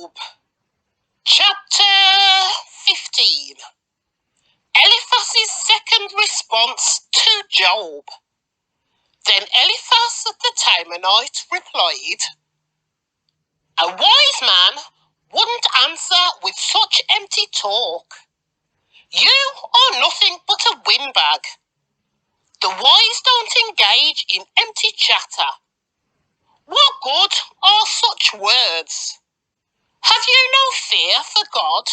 Job, chapter 15. Eliphaz's second response to Job. Then Eliphaz the Temanite replied, "A wise man wouldn't answer with such empty talk. You are nothing but a windbag. The wise don't engage in empty chatter. What good are such words? Have you no fear for God,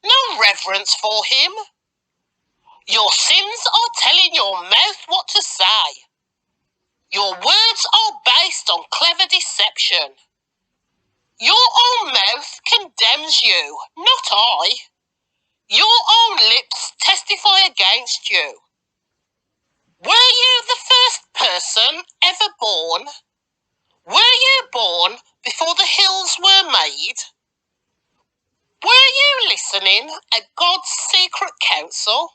no reverence for him? Your sins are telling your mouth what to say. Your words are based on clever deception. Your own mouth condemns you, not I. Your own lips testify against you. Were you the first person ever born? Were you born before the hills were made? Were you listening at God's secret counsel?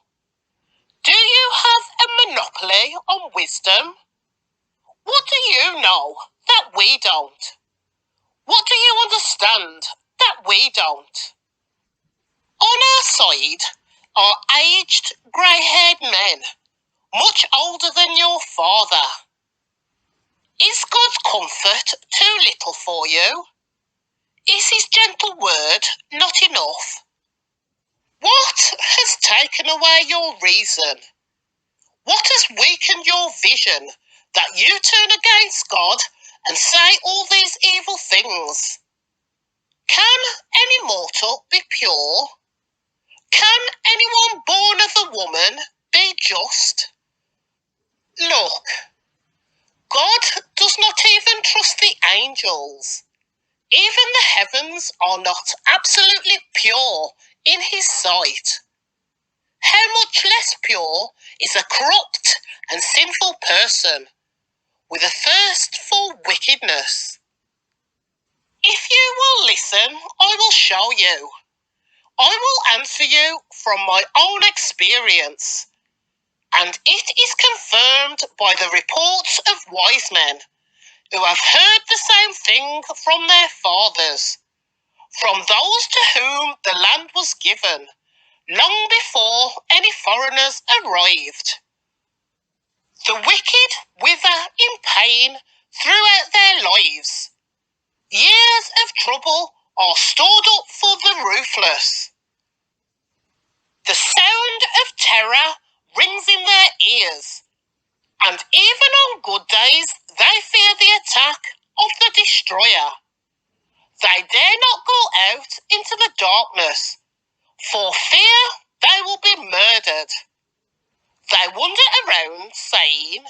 Do you have a monopoly on wisdom? What do you know that we don't? What do you understand that we don't? On our side are aged, grey-haired men, much older than your father. Is God's comfort too little for you? Is his gentle word not enough? What has taken away your reason? What has weakened your vision that you turn against God and say all these evil things? Can any mortal be pure? Can anyone born of a woman be just? Look, God does not even trust the angels. Even the heavens are not absolutely pure in his sight. How much less pure is a corrupt and sinful person with a thirst for wickedness? If you will listen, I will show you. I will answer you from my own experience, and it is confirmed by the reports of wise men who have heard the same thing from their fathers, from those to whom the land was given, long before any foreigners arrived. The wicked wither in pain throughout their lives. Years of trouble are stored up for the ruthless. The sound of terror rings in their ears, and even on good days they fear the attack of the destroyer. They dare not go out into the darkness, for fear they will be murdered. They wander around saying,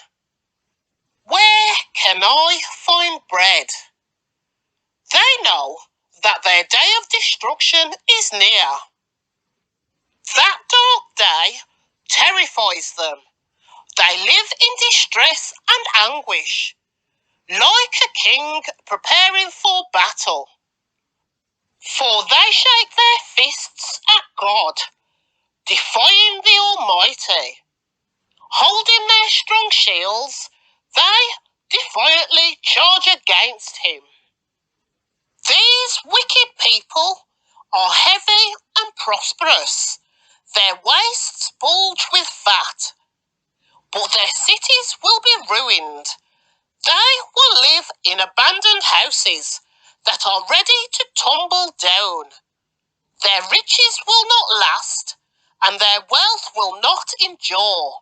"Where can I find bread?" They know that their day of destruction is near. That dark day terrifies them. They live in distress and anguish, like a king preparing for battle. For they shake their fists at God, defying the Almighty. Holding their strong shields, they defiantly charge against him. These wicked people are heavy and prosperous. Their waists bulge with fat, but their cities will be ruined. They will live in abandoned houses that are ready to tumble down. Their riches will not last, and their wealth will not endure.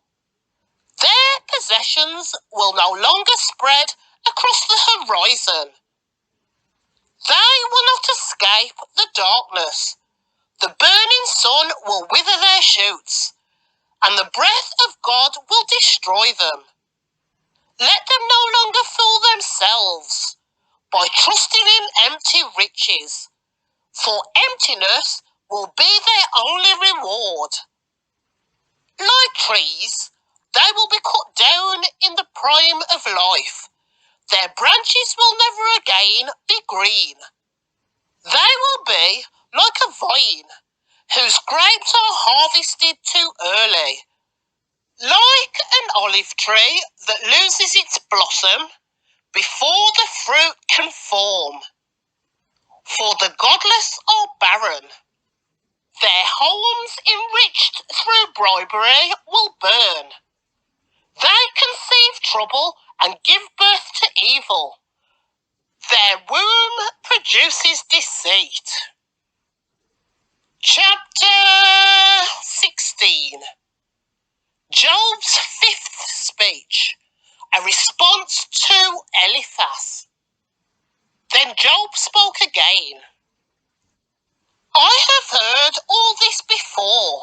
Their possessions will no longer spread across the horizon. They will not escape the darkness. The burning sun will wither their shoots, and the breath of God will destroy them. Let them no longer fool themselves by trusting in empty riches, for emptiness will be their only reward. Like trees, they will be cut down in the prime of life. Their branches will never again be green. They will be like a vine whose grapes are harvested too early, like an olive tree that loses its blossom before the fruit can form. For the godless bribery will burn. They conceive trouble and give birth to evil. Their womb produces deceit. Chapter 16. Job's fifth speech, a response to Eliphaz. Then Job spoke again. I have heard all this before.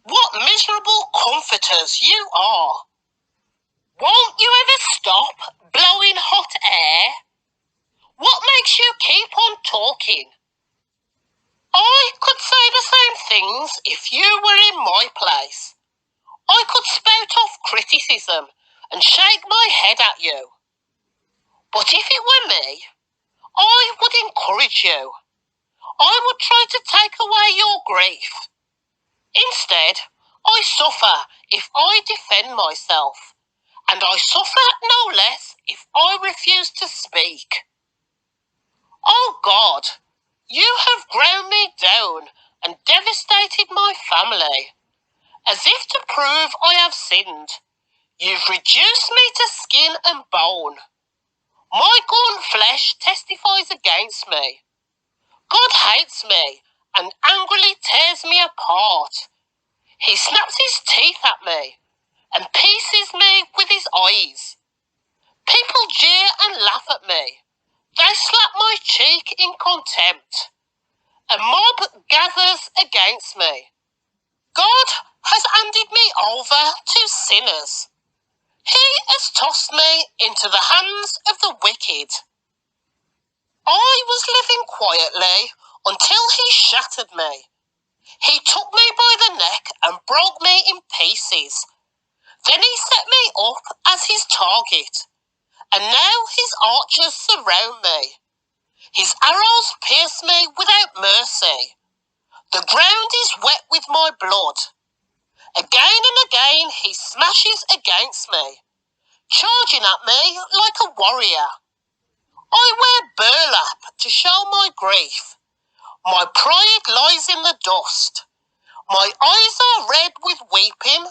What miserable comforters you are. Won't you ever stop blowing hot air? What makes you keep on talking? I could say the same things if you were in my place. I could spout off criticism and shake my head at you. But if it were me, I would encourage you. I would try to take away your grief. Instead, I suffer if I defend myself, and I suffer no less if I refuse to speak. Oh God, you have ground me down and devastated my family. As if to prove I have sinned, you've reduced me to skin and bone. My gaunt flesh testifies against me. God hates me and angrily tears me apart. He snaps his teeth at me and pieces me with his eyes. People jeer and laugh at me. They slap my cheek in contempt. A mob gathers against me. God has handed me over to sinners. He has tossed me into the hands of the wicked. I was living quietly until he shattered me. He took me by the neck and broke me in pieces. Then he set me up as his target, and now his archers surround me. His arrows pierce me without mercy. The ground is wet with my blood. Again and again he smashes against me, charging at me like a warrior. I wear burlap to show my grief. My pride lies in the dust. My eyes are red with weeping.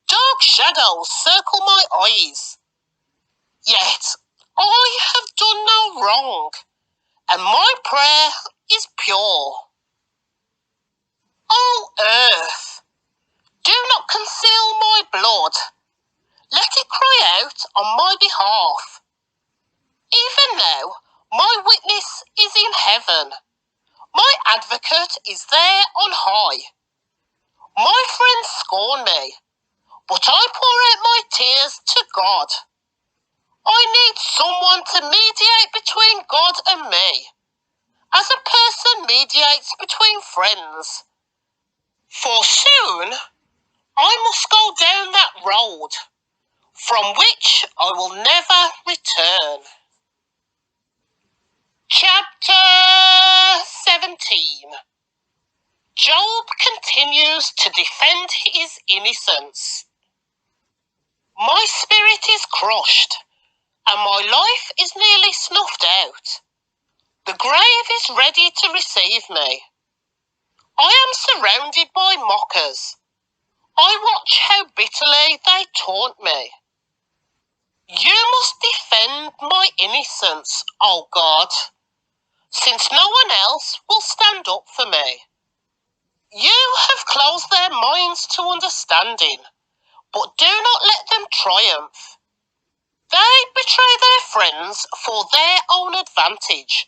Dark shadows circle my eyes. Yet I have done no wrong, and my prayer is pure. O earth, do not conceal my blood. Let it cry out on my behalf. Even now, my witness is in heaven. My advocate is there on high. My friends scorn me, but I pour out my tears to God. I need someone to mediate between God and me, as a person mediates between friends. For soon I must go down that road, from which I will never return. Chapter 17. Job continues to defend his innocence. My spirit is crushed, and my life is nearly snuffed out. The grave is ready to receive me. I am surrounded by mockers. I watch how bitterly they taunt me. You must defend my innocence, O God, since no one else will stand up for me. You have closed their minds to understanding, but do not let them triumph. They betray their friends for their own advantage,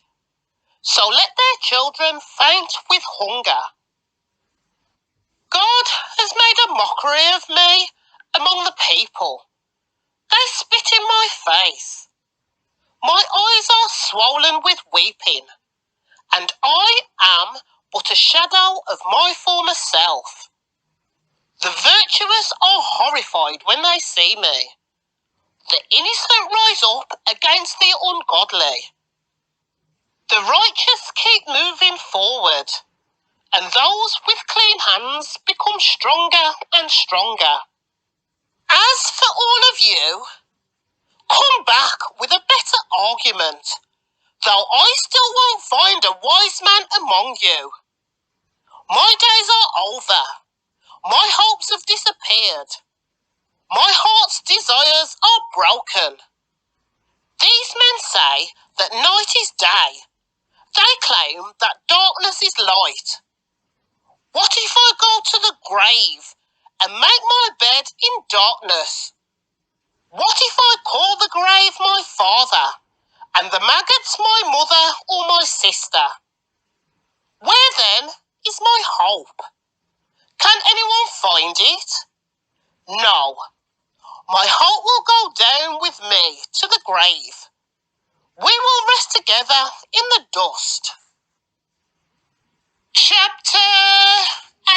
so let their children faint with hunger. God has made a mockery of me among the people. They spit in my face. My eyes are swollen with weeping, and I am but a shadow of my former self. The virtuous are horrified when they see me. The innocent rise up against the ungodly. The righteous keep moving forward, and those with clean hands become stronger and stronger. As for all of you, come back with a better argument, though I still won't find a wise man among you. My days are over. My hopes have disappeared. My heart's desires are broken. These men say that night is day. They claim that darkness is light. What if I go to the grave and make my bed in darkness? What if I call the grave my father and the maggots my mother or my sister? Where then is my hope? Can anyone find it? No. My hope will go down with me to the grave. We will rest together in the dust. Chapter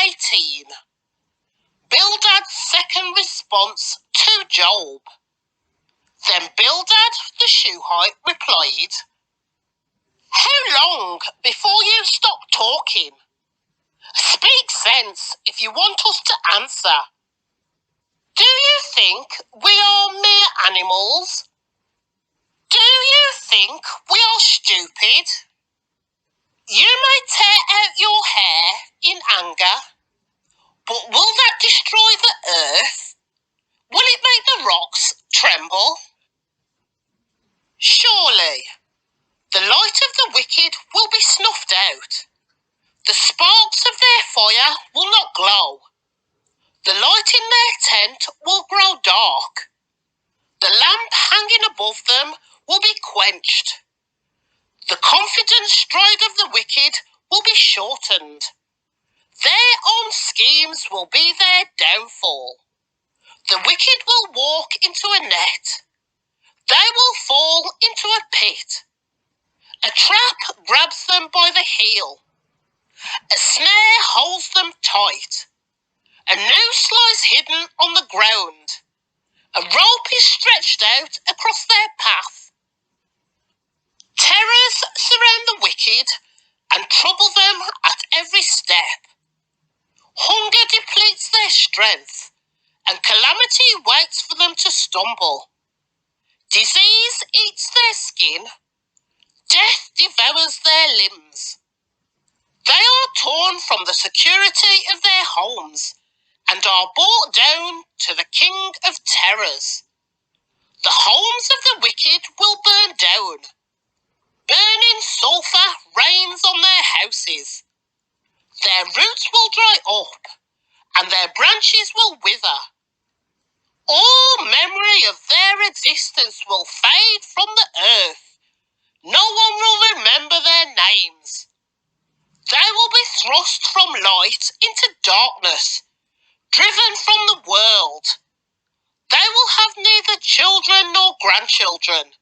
18. Bildad's second response to Job. Then Bildad the Shuhite replied, How long before you stop talking? Speak sense if you want us to answer. Do you think we are mere animals? Do you think we are stupid? You may tear out your hair in anger, but will that destroy the earth? Will it make the rocks tremble? Surely, the light of the wicked will be snuffed out. The sparks of their fire will not glow. The light in their tent will grow dark. The lamp hanging above them will be quenched. The confident stride of the wicked will be shortened. Their own schemes will be their downfall. The wicked will walk into a net. They will fall into a pit. A trap grabs them by the heel. A snare holds them tight. A noose lies hidden on the ground. A rope is stretched out across their path. Terrors surround the wicked and trouble them at every step. Hunger depletes their strength, and calamity waits for them to stumble. Disease eats their skin. Death devours their limbs. They are torn from the security of their homes and are brought down to the king of terrors. The homes of the wicked will burn down. Burning sulphur rains on their houses. Their roots will dry up, and their branches will wither. All memory of their existence will fade from the earth. No one will remember their names. They will be thrust from light into darkness, driven from the world. They will have neither children nor grandchildren,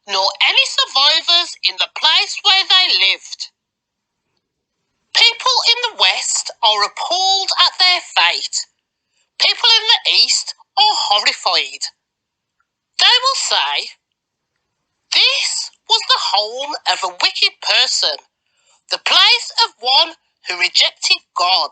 nor any survivors in the place where they lived. People in the West are appalled at their fate. People in the East are horrified. They will say, This was the home of a wicked person, the place of one who rejected God.